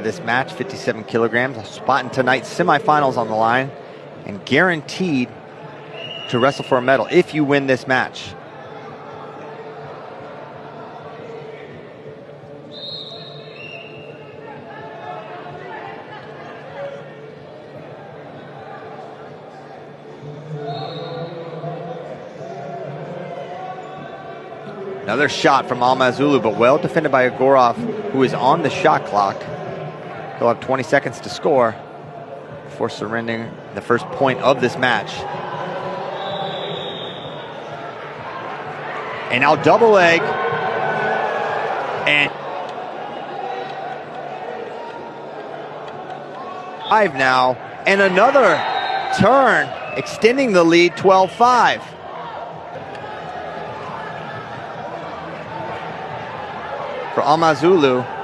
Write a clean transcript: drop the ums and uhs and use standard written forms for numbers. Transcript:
this match, 57 kilograms, a spot in tonight's semifinals on the line, and guaranteed to wrestle for a medal if you win this match. Another shot from Алмаз, but well defended by Егоров, who is on the shot clock. He'll have 20 seconds to score before surrendering the first point of this match. And now double leg. And 5 now. And another turn, extending the lead, 12-5. For Алмаз.